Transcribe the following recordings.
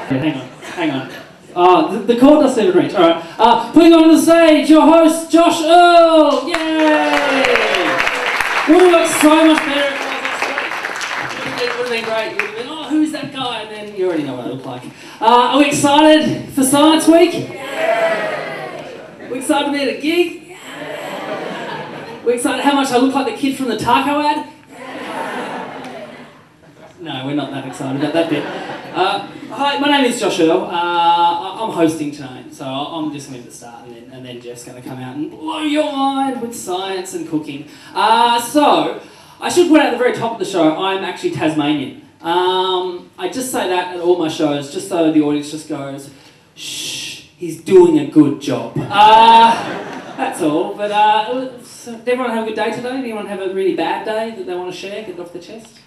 Hang on. The chord doesn't even reach. All right. Putting on the stage, your host, Josh Earl. Yay! Would have looked so much better if I was on stage. It would have been great. You would have been, oh, who's that guy? And then you already know what I look like. Are we excited for Science Week? Yeah. We're excited to be at a gig? Yeah. We're excited how much I look like the kid from the taco ad? No, we're not that excited about that bit. Hi, my name is Josh Earl. I'm hosting tonight, so I'm just going to start, and then Jeff's going to come out and blow your mind with science and cooking. So, I should put out at the very top of the show, I'm actually Tasmanian. I just say that at all my shows, just so the audience just goes, shh, he's doing a good job. That's all, but did everyone have a good day today? Did anyone have a really bad day that they want to share, get it off their chest?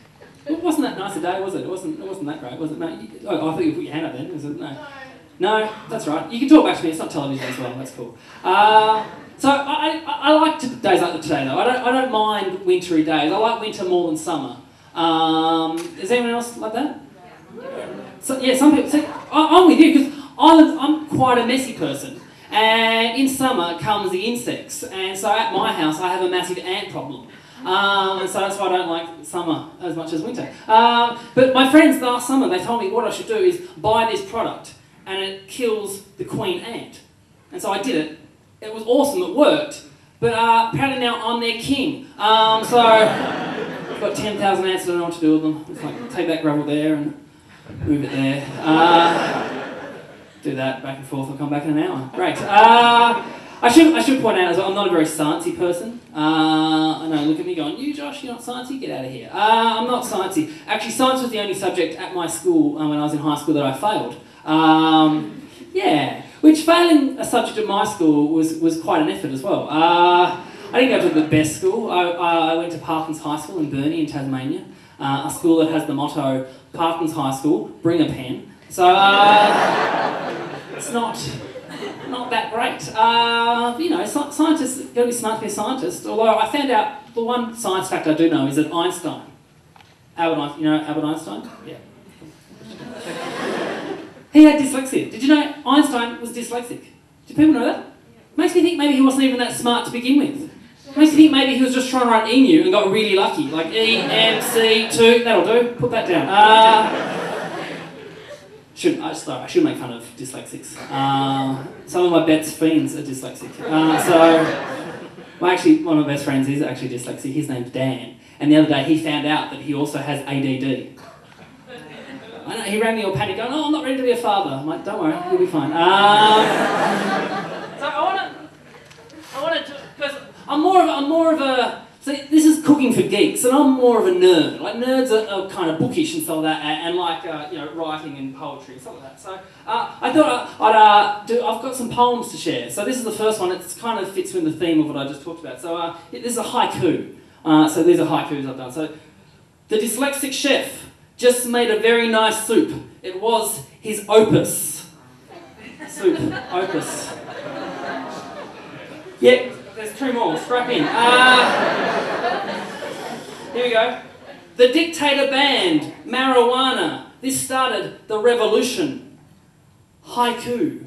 It wasn't that nice a day, was it? It wasn't that great, was it? No, I thought you put your hand up then. Was it? No, that's right. You can talk back to me. It's not television as well. That's cool. So I like days like today though. I don't mind wintry days. I like winter more than summer. Is anyone else like that? So, yeah, some people. See, I'm with you because I'm quite a messy person. And in summer comes the insects. And so at my house I have a massive ant problem. And so that's why I don't like summer as much as winter. But my friends last summer, they told me what I should do is buy this product and it kills the queen ant. And so I did it. It was awesome, it worked. But apparently now I'm their king. So I've got 10,000 ants, I don't know what to do with them. It's like take that gravel there and move it there. Do that back and forth, I'll come back in an hour. Great. I should point out as well, I'm not a very sciencey person. I know, look at me going, you Josh, you're not sciencey, get out of here. I'm not sciencey. Actually, science was the only subject at my school when I was in high school that I failed. Yeah, which failing a subject at my school was quite an effort as well. I didn't go to the best school. I went to Parkins High School in Burnie in Tasmania, a school that has the motto, Parkins High School, bring a pen. So, it's not that great. You know, scientists got to be smart to be a scientist. Although I found out the one science fact I do know is that Einstein, you know Albert Einstein? Yeah. He had dyslexia. Did you know Einstein was dyslexic? Did people know that? Makes me think maybe he wasn't even that smart to begin with. Makes me think maybe he was just trying to write emu and got really lucky. Like E-M-C-2, that'll do. Put that down. I shouldn't make fun of dyslexics. Some of my best friends are dyslexic. One of my best friends is actually dyslexic. His name's Dan. And the other day he found out that he also has ADD. I know, he rang me all panic going, oh, I'm not ready to be a father. I'm like, don't worry, you'll be fine. So I want to, because I'm more of a, see, this is cooking for geeks, and I'm more of a nerd. Like, nerds are kind of bookish and stuff like that, and like, you know, writing and poetry and stuff like that. So I thought I've got some poems to share. So this is the first one. It kind of fits with the theme of what I just talked about. So this is a haiku. So these are haikus I've done. So, the dyslexic chef just made a very nice soup. It was his opus. Soup, opus. Yeah, there's two more, strap in. Here we go. The dictator banned marijuana. This started the revolution. Haiku.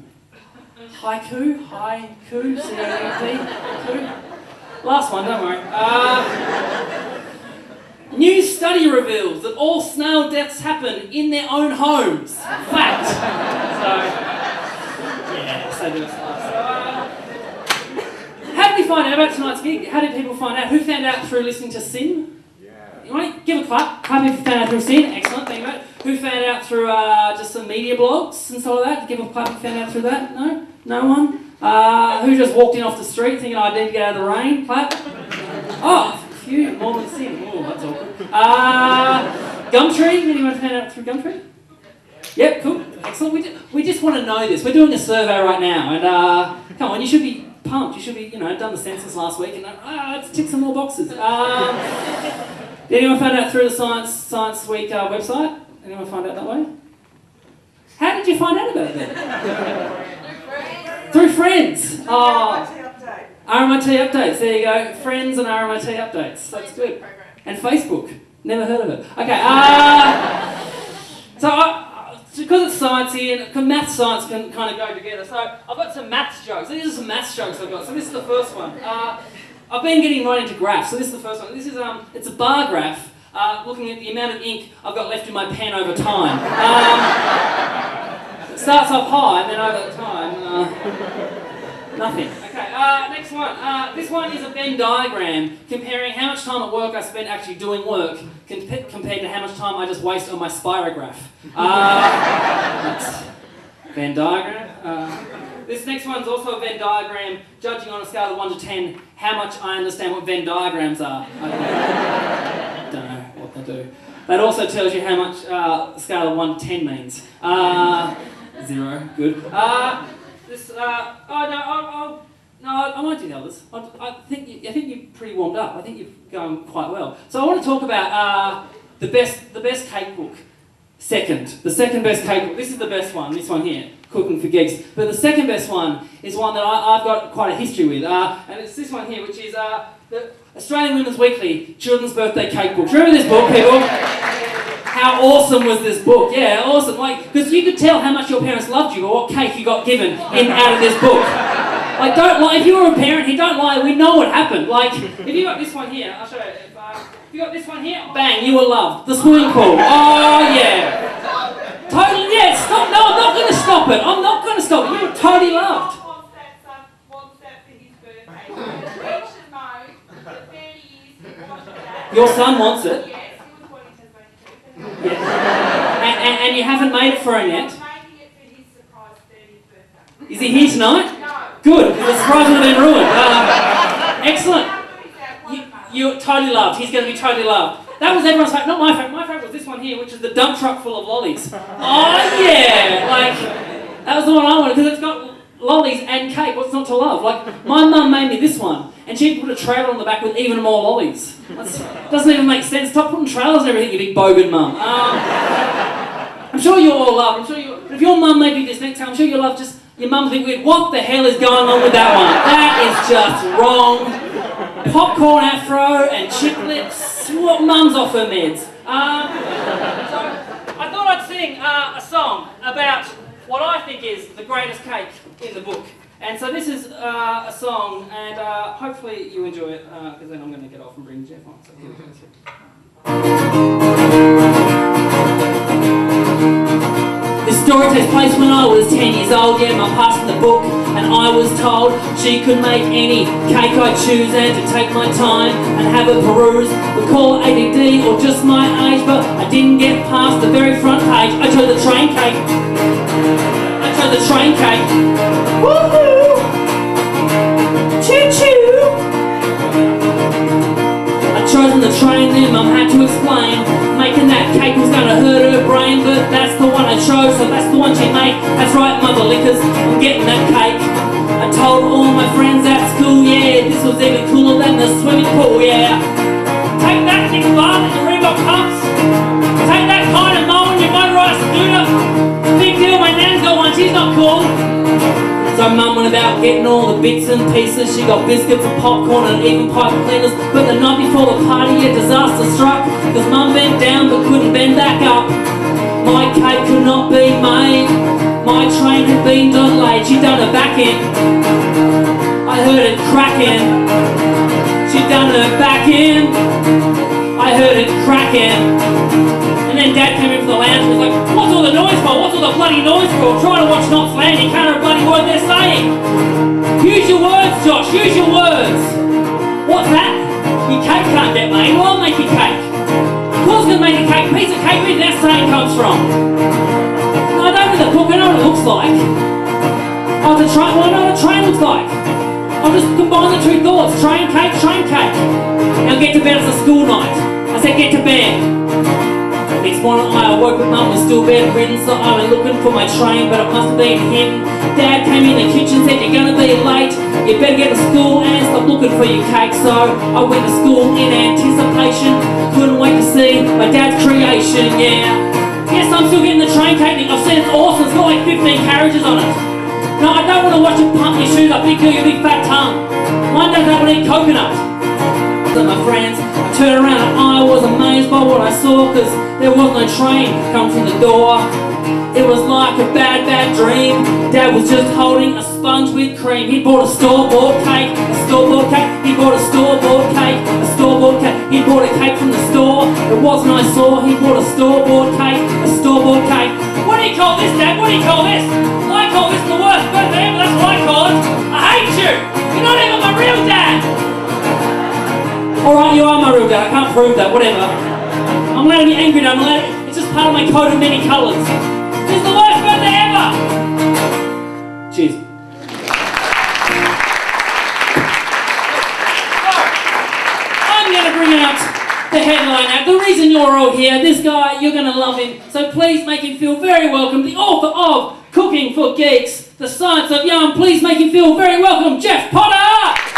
Haiku? Haiku? C-O-U-P? Haiku? Last one, don't worry. New study reveals that all snail deaths happen in their own homes. Fact. So, yeah, so do it. How did we find out about tonight's gig? How did people find out? Who found out through listening to Sin? Yeah. You want to give a clap? Clap if you found out through Sin. Excellent, thank you, mate. Who found out through just some media blogs and stuff like that? Give a clap if you found out through that. No? No one? Who just walked in off the street thinking I need to get out of the rain? Clap. Oh, phew, more than Sin. Oh, that's awkward. Gumtree? Anyone found out through Gumtree? Yep, cool. Excellent. We just want to know this. We're doing a survey right now, and come on, you should be pumped. You should be, you know, done the census last week, and let's tick some more boxes. Did anyone find out through the Science Week website? Anyone find out that way? How did you find out about it then? Through friends. Oh, RMIT updates. There you go. Friends and RMIT updates. That's good. And Facebook. Never heard of it. Okay. So because it's sciencey and because maths science can kind of go together. So I've got some maths jokes. These are some maths jokes I've got. So this is the first one. I've been getting right into graphs. So this is the first one. This is it's a bar graph looking at the amount of ink I've got left in my pen over time. It starts off high and then over time, nothing. Okay, next one. This one is a Venn diagram comparing how much time at work I spend actually doing work compared to how much time I just waste on my spirograph. That's Venn diagram. This next one's also a Venn diagram, judging on a scale of 1 to 10 how much I understand what Venn diagrams are. I don't know what they do. That also tells you how much a scale of 1 to 10 means. 0, good. I won't do the others. I think you're pretty warmed up. I think you're going quite well. So I want to talk about the best cake book. The second best cake book. This is the best one. This one here, Cooking for Geeks. But the second best one is one that I've got quite a history with, and it's this one here, which is the Australian Women's Weekly Children's Birthday Cake Book. Remember this book, people? How awesome was this book? Yeah, awesome. Like, because you could tell how much your parents loved you or what cake you got given out of this book. Like, don't lie. If you were a parent, don't lie. We know what happened. Like, if you got this one here, I'll show you. If you got this one here, bang, you were loved. The swimming pool. Oh, yeah. Totally, yeah, stop. No, I'm not going to stop it. I'm not going to stop it. You were totally loved. Your son wants it. Yeah. And you haven't made it for him yet? Is he here tonight? No. Good, because the surprise would have been ruined. Excellent. You're totally loved. He's going to be totally loved. That was everyone's favourite. Not my favourite. My favourite was this one here, which is the dump truck full of lollies. Oh, yeah. Like, that was the one I wanted, because it's got lollies and cake. What's not to love? Like, my mum made me this one, and she put a trailer on the back with even more lollies. Doesn't even make sense. Stop putting trailers and everything, you big bogan mum. I'm sure you'll all love. But if your mum made you this next time, I'm sure you'll love just your mum's a bit weird. What the hell is going on with that one? That is just wrong. Popcorn afro and chip lips. What mum's off her meds? So I thought I'd sing a song about what I think is the greatest cake in the book. And so this is a song, and hopefully you enjoy it, because then I'm going to get off and bring Jeff on. So here we go. This story takes place when I was 10 years old. Yeah, Mum passed me the book, and I was told she could make any cake I choose, and to take my time and have a peruse. We call it ADD or just my age, but I didn't get past the very front page. I chose the train cake. The train cake. Woohoo! Choo-choo! I'd chosen the train, then Mum had to explain. Making that cake was gonna hurt her brain, but that's the one I chose, so that's the one she made. That's right, mother lickers, I'm getting that cake. I told all my friends at school, yeah, this was even cooler than the swimming pool, yeah. Take that, Nick Barth and your Reebok pumps. Take that kind of mowing your motorised scooter. Big deal, my nan's got one, she's not cool. So Mum went about getting all the bits and pieces. She got biscuits and popcorn and even pipe cleaners. But the night before the party, a disaster struck, cause Mum bent down but couldn't bend back up. My cake could not be made. My train had been delayed. She done her back in. I heard it cracking. She done her back in. I heard it cracking. And then Dad came in from the lounge and was like, what's all the noise for? What's all the bloody noise for? I'm trying to watch Knots Landing, can't hear a bloody word they're saying. Use your words, Josh, use your words. What's that? Your cake can't get made. Well, I'll make your cake. Of course I'm going to make a cake. Piece of cake, where that saying comes from? No, I don't know the book, I know what it looks like. Oh, the train, well, I know what a train looks like. I'll just combine the two thoughts. Train cake, train cake. Now get to bed, it's a school night. I said get to bed. Next morning I awoke with Mum was still bedridden, so I went looking for my train, but it must have been him. Dad came in the kitchen, said you're gonna be late. You better get to school and stop looking for your cake. So I went to school in anticipation. Couldn't wait to see my dad's creation, yeah. Yes, I'm still getting the train cake. I've seen it's awesome, it's got like 15 carriages on it. No, I don't want to watch you pump your shoes up, big girl, your big fat tongue. Mine doesn't have to eat coconut. So my friends, I turned around and I was amazed by what I saw, cause there was no train come through the door. It was like a bad, bad dream. Dad was just holding a sponge with cream. He bought a store-bought cake, a store-bought cake. He bought a store-bought cake, a store-bought cake. He bought a cake from the store. It wasn't I saw. He bought a store-bought cake, a store-bought cake. What do you call this, Dad? What do you call this? I call this the worst birthday ever. That's what I call it. I hate you. You're not even my real dad. All right, you are my real dad. I can't prove that. Whatever. I'm allowed to be angry now. It's just part of my coat of many colours. This is the worst birthday ever! Cheers. I'm going to bring out the headline act. The reason you're all here, this guy, you're going to love him. So please make him feel very welcome. The author of Cooking for Geeks, The Science of Yum. Please make him feel very welcome, Jeff Potter!